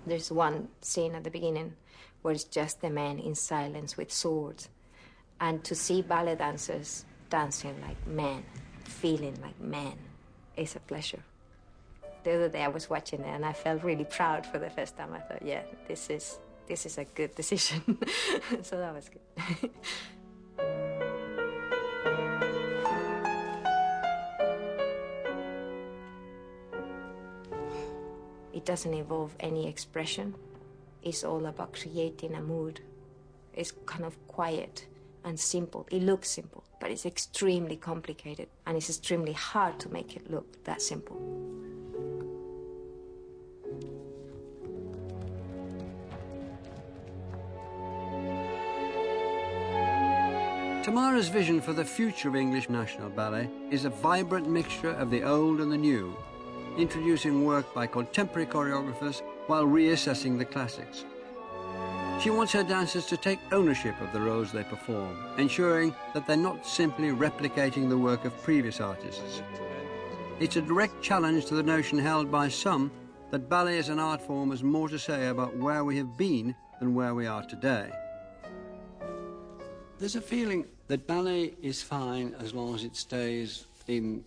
There's one scene at the beginning where it's just the men in silence with swords. And to see ballet dancers dancing like men, feeling like men, is a pleasure. The other day I was watching it and I felt really proud for the first time. I thought, yeah, this is a good decision. So that was good. It doesn't involve any expression. It's all about creating a mood. It's kind of quiet and simple. It looks simple, but it's extremely complicated, and it's extremely hard to make it look that simple. Tamara's vision for the future of English National Ballet is a vibrant mixture of the old and the new, introducing work by contemporary choreographers while reassessing the classics. She wants her dancers to take ownership of the roles they perform, ensuring that they're not simply replicating the work of previous artists. It's a direct challenge to the notion held by some that ballet as an art form has more to say about where we have been than where we are today. There's a feeling that ballet is fine as long as it stays in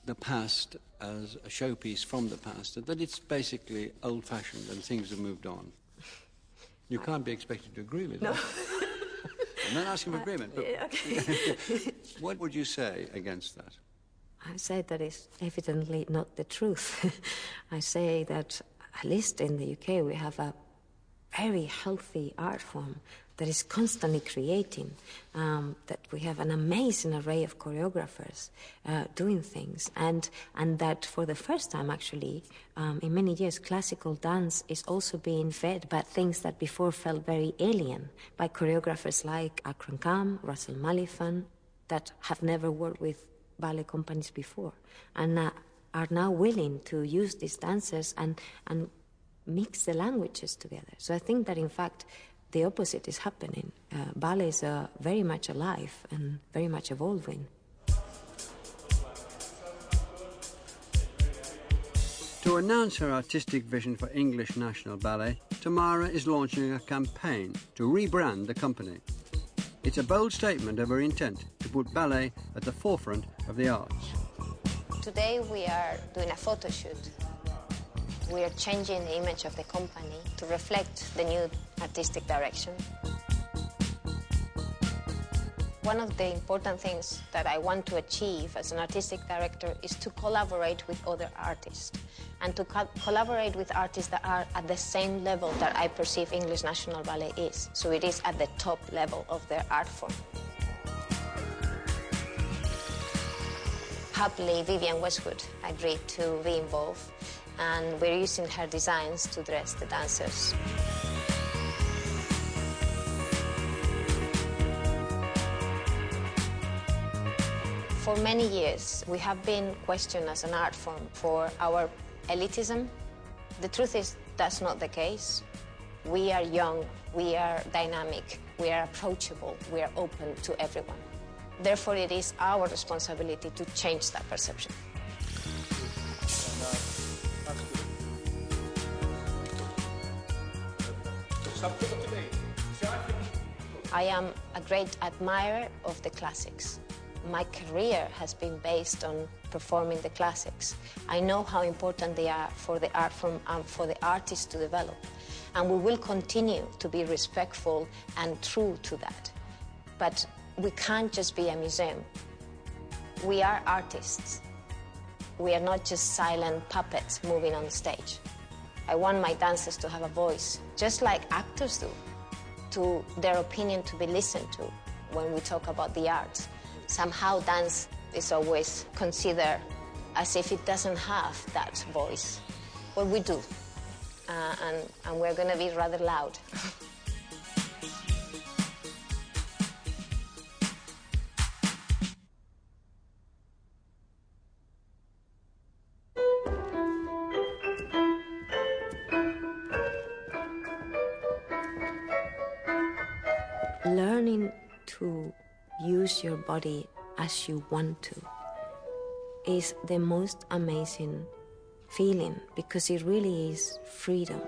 the past as a showpiece from the past, that it's basically old-fashioned and things have moved on. You can't be expected to agree with that. I'm not asking for agreement, but okay. What would you say against that? I say that is evidently not the truth. I say that, at least in the UK, we have a very healthy art form that is constantly creating, that we have an amazing array of choreographers doing things, and that for the first time, actually, in many years, classical dance is also being fed by things that before felt very alien, by choreographers like Akram Khan, Russell Malifan, that have never worked with ballet companies before, and are now willing to use these dancers and mix the languages together. So I think that, in fact, the opposite is happening. Ballets are very much alive and very much evolving. To announce her artistic vision for English National Ballet, Tamara is launching a campaign to rebrand the company. It's a bold statement of her intent to put ballet at the forefront of the arts. Today we are doing a photo shoot. We are changing the image of the company to reflect the new artistic direction. One of the important things that I want to achieve as an artistic director is to collaborate with other artists, and to collaborate with artists that are at the same level that I perceive English National Ballet is. So it is at the top level of their art form. Happily, Vivienne Westwood agreed to be involved, and we're using her designs to dress the dancers. For many years, we have been questioned as an art form for our elitism. The truth is, that's not the case. We are young, we are dynamic, we are approachable, we are open to everyone. Therefore, it is our responsibility to change that perception. I am a great admirer of the classics. My career has been based on performing the classics. I know how important they are for the art form and for the artists to develop. And we will continue to be respectful and true to that. But we can't just be a museum. We are artists. We are not just silent puppets moving on stage. I want my dancers to have a voice, just like actors do, to their opinion to be listened to when we talk about the arts. Somehow dance is always considered as if it doesn't have that voice. Well, we do, and we're going to be rather loud. Learning to use your body as you want to is the most amazing feeling, because it really is freedom.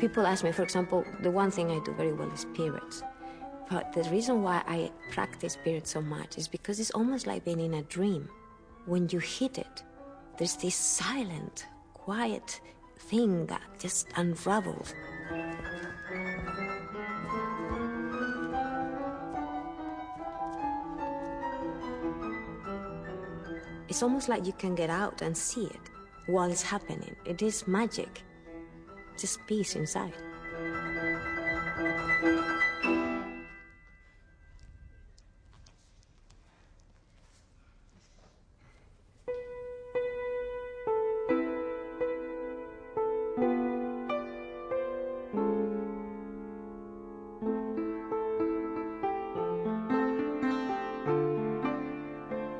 People ask me, for example, the one thing I do very well is periods. But the reason why I practice periods so much is because it's almost like being in a dream. When you hit it, there's this silent, quiet thing that just unravels. It's almost like you can get out and see it while it's happening. It is magic. Just peace inside.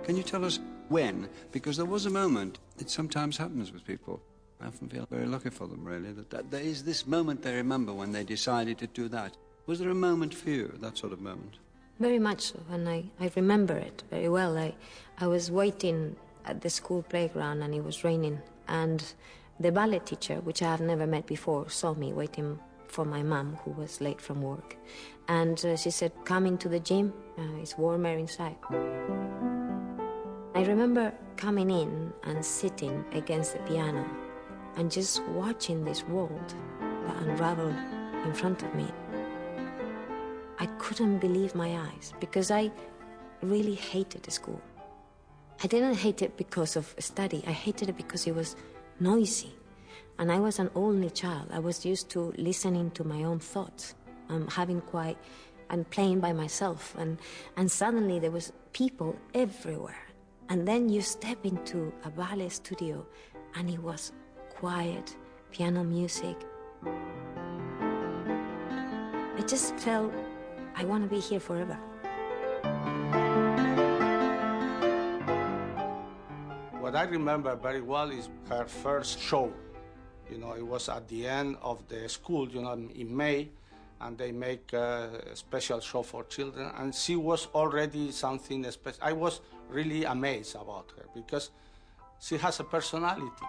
Can you tell us when? Because there was a moment, it sometimes happens with people. I often feel very lucky for them, really, that there is this moment they remember when they decided to do that. Was there a moment for you, that sort of moment? Very much so, and I remember it very well. I was waiting at the school playground and it was raining, and the ballet teacher, which I have never met before, saw me waiting for my mom, who was late from work. And she said, "Come into the gym, it's warmer inside." I remember coming in and sitting against the piano and just watching this world that unraveled in front of me. I couldn't believe my eyes because I really hated the school. I didn't hate it because of study. I hated it because it was noisy. And I was an only child. I was used to listening to my own thoughts, having quiet and playing by myself. And suddenly there was people everywhere. And then you step into a ballet studio and it was quiet, piano music. I just felt I want to be here forever. What I remember very well is her first show. You know, it was at the end of the school, you know, in May, and they make a special show for children, and she was already something special. I was really amazed about her because she has a personality.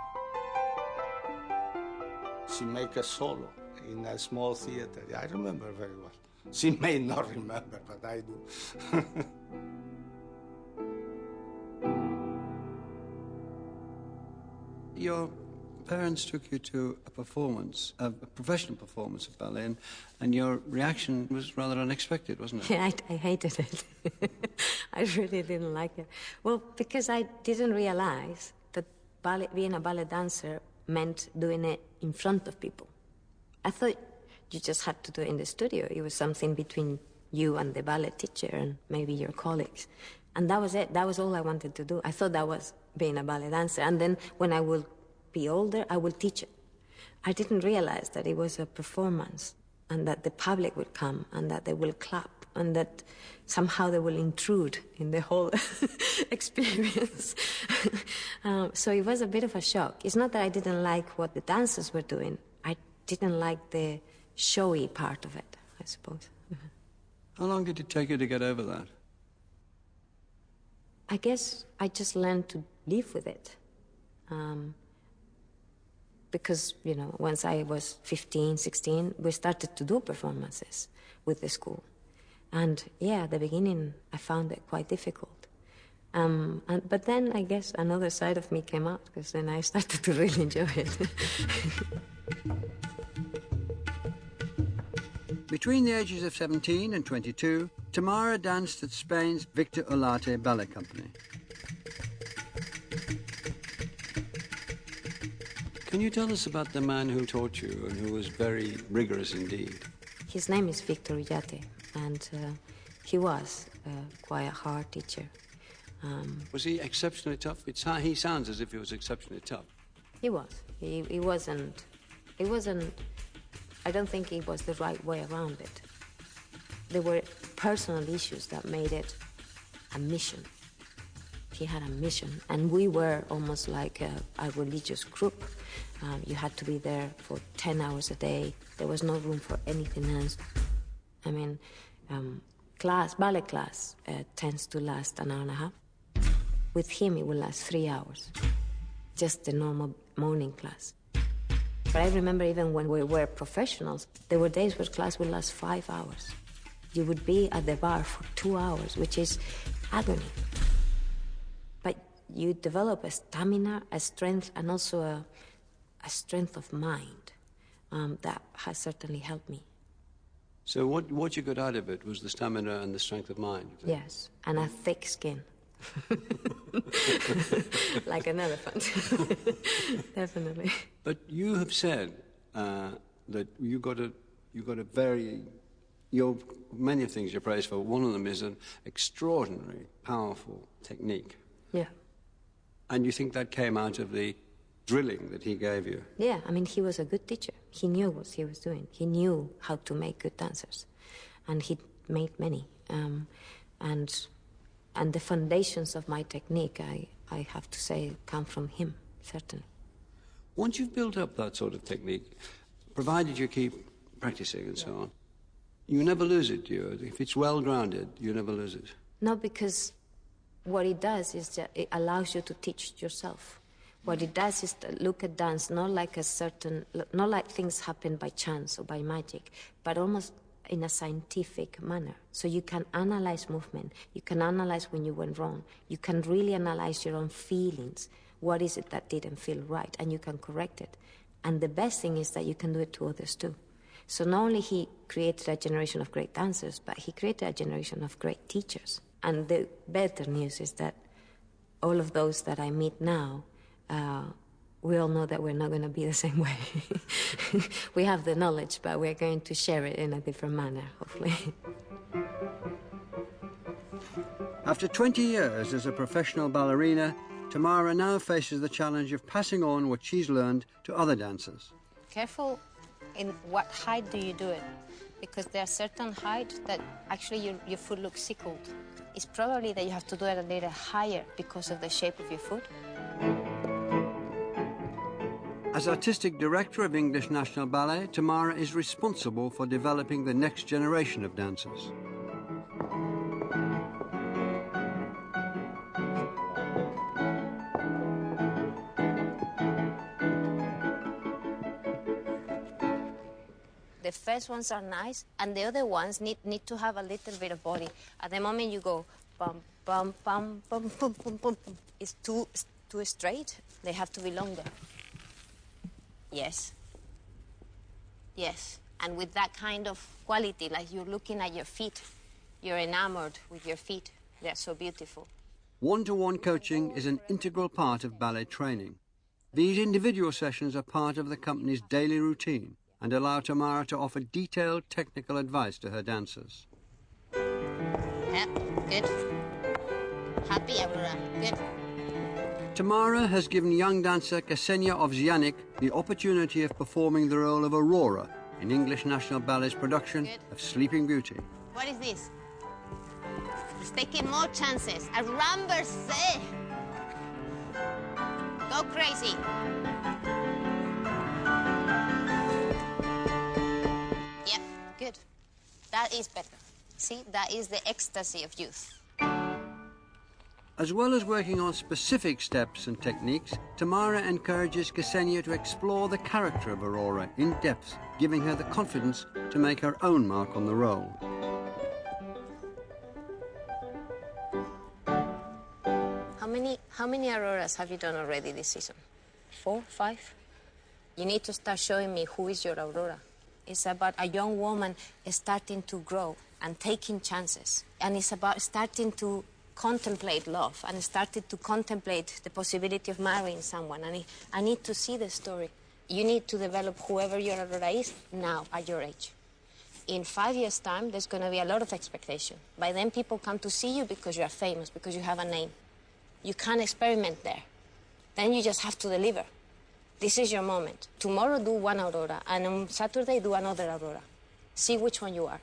She make a solo in a small theater. I remember very well. She may not remember, but I do. Your parents took you to a performance, a professional performance of ballet, and your reaction was rather unexpected, wasn't it? Yeah, I hated it. I really didn't like it. Well, because I didn't realize that being a ballet dancer meant doing it in front of people. I thought you just had to do it in the studio. It was something between you and the ballet teacher and maybe your colleagues. And that was it. That was all I wanted to do. I thought that was being a ballet dancer. And then when I will be older, I will teach it. I didn't realize that it was a performance and that the public would come and that they will clap and that somehow they will intrude in the whole experience. So it was a bit of a shock. It's not that I didn't like what the dancers were doing. I didn't like the showy part of it, I suppose. How long did it take you to get over that? I guess I just learned to live with it. Because, you know, once I was 15, 16, we started to do performances with the school. And yeah, at the beginning, I found it quite difficult. But then I guess another side of me came out, because then I started to really enjoy it. Between the ages of 17 and 22, Tamara danced at Spain's Victor Olarte Ballet Company. Can you tell us about the man who taught you and who was very rigorous indeed? His name is Victor Ullate, and he was quite a hard teacher. Was he exceptionally tough? He sounds as if he was exceptionally tough. He was. He wasn't. It wasn't. I don't think it was the right way around it. There were personal issues that made it a mission. He had a mission, and we were almost like a religious group. You had to be there for 10 hours a day. There was no room for anything else. I mean, ballet class tends to last an hour and a half. With him, it will last 3 hours. Just the normal morning class. But I remember even when we were professionals, there were days where class would last 5 hours. You would be at the bar for 2 hours, which is agony. But you develop a stamina, a strength, and also a strength of mind that has certainly helped me. So what you got out of it was the stamina and the strength of mind? Yes, and a thick skin. Like an elephant. Definitely. But you have said that you got a very, many things you're praised for. One of them is an extraordinary, powerful technique. Yeah. And you think that came out of the drilling that he gave you? Yeah, I mean, he was a good teacher. He knew what he was doing. He knew how to make good dancers. And he made many. And the foundations of my technique, I have to say, come from him, certainly. Once you've built up that sort of technique, provided you keep practicing and so on, you never lose it, do you? If it's well-grounded, you never lose it. No, because what it does is that it allows you to teach yourself. What it does is to look at dance not like things happen by chance or by magic, but almost in a scientific manner. So you can analyze movement, you can analyze when you went wrong, you can really analyze your own feelings. What is it that didn't feel right? And you can correct it. And the best thing is that you can do it to others too. So not only he created a generation of great dancers, but he created a generation of great teachers. And the better news is that all of those that I meet now, we all know that we're not going to be the same way. We have the knowledge, but we're going to share it in a different manner, hopefully. After 20 years as a professional ballerina, Tamara now faces the challenge of passing on what she's learned to other dancers. Careful in what height do you do it, because there are certain heights that actually your foot looks sickled. It's probably that you have to do it a little higher because of the shape of your foot. As artistic director of English National Ballet, Tamara is responsible for developing the next generation of dancers. The first ones are nice, and the other ones need to have a little bit of body. At the moment you go bum, bum, bum, bum, bum, bum, bum, bum. It's too straight. They have to be longer. Yes. Yes. And with that kind of quality, like you're looking at your feet, you're enamored with your feet. They're so beautiful. One-to-one coaching is an integral part of ballet training. These individual sessions are part of the company's daily routine and allow Tamara to offer detailed technical advice to her dancers. Yeah, good. Happy, Aurora. Good. Tamara has given young dancer Ksenia Ovzianik the opportunity of performing the role of Aurora in English National Ballet's production of Sleeping Beauty. What is this? It's taking more chances. A ramberse. Go crazy. Yep, good. That is better. See, that is the ecstasy of youth. As well as working on specific steps and techniques, Tamara encourages Ksenia to explore the character of Aurora in depth, giving her the confidence to make her own mark on the role. How many Auroras have you done already this season? 4, 5? You need to start showing me who is your Aurora. It's about a young woman starting to grow and taking chances. And it's about starting to contemplate love and started to contemplate the possibility of marrying someone. And I need to see the story. You need to develop whoever your Aurora is now at your age. In 5 years' time, there's going to be a lot of expectation. By then, people come to see you because you are famous, because you have a name. You can't experiment there. Then you just have to deliver. This is your moment. Tomorrow, do one Aurora, and on Saturday, do another Aurora. See which one you are.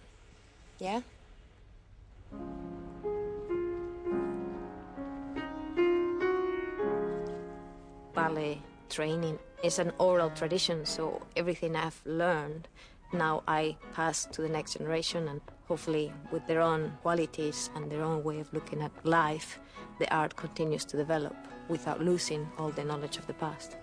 Yeah? Ballet training is an oral tradition, so everything I've learned, now I pass to the next generation, and hopefully with their own qualities and their own way of looking at life, the art continues to develop without losing all the knowledge of the past.